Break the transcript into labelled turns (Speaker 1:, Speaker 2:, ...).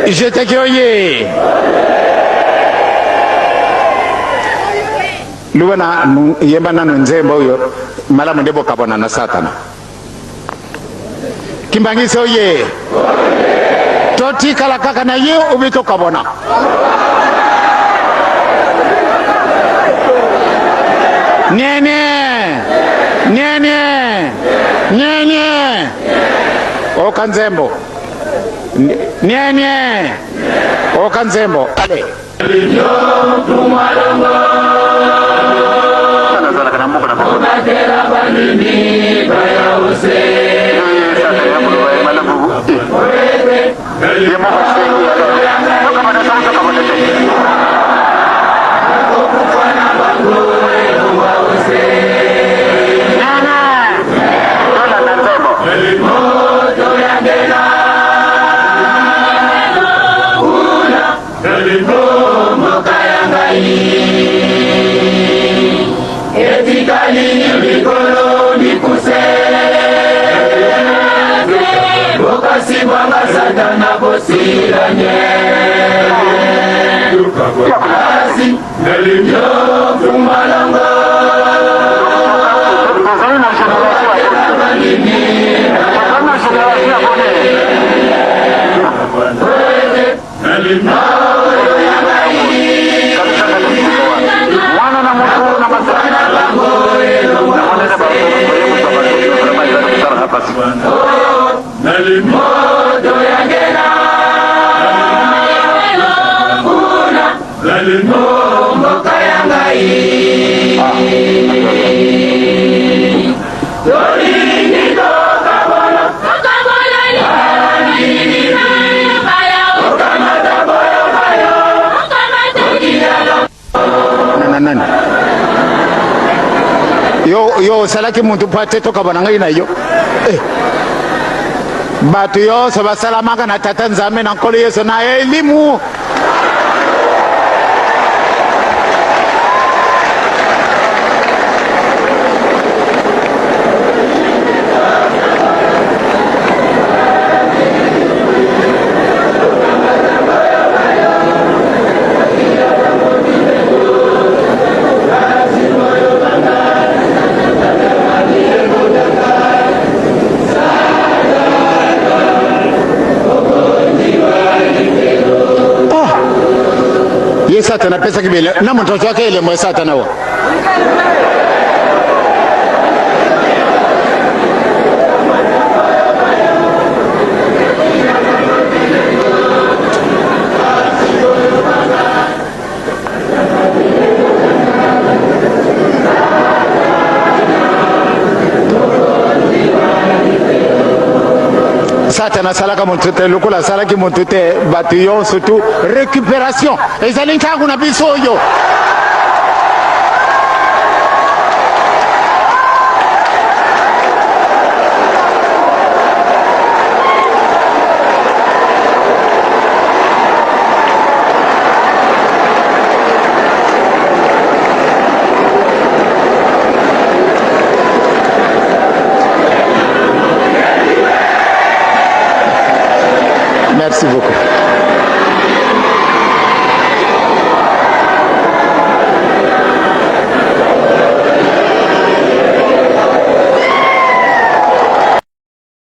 Speaker 1: Jeteke oye! Luwana yemba nanu nzembo uyo mala mundebo kabona na Satana. Kimbangise oye! Toti kala kaka na ye ubito kabona. Nyenye! Nyenye! Nyenye! Okanzembo. Nyenye! Okanzembo. Ale. Yo salaki muntu pate toka bana ina yo batu yo so basalama kana tata nzame na nkolo yeso na elimu Satana pesa kibele na mtoto wake ile mwe Satana wa Satana salaka montete lukula salaki montete batuyon surtout récupération ezali ntangu na biso oyo Merci beaucoup.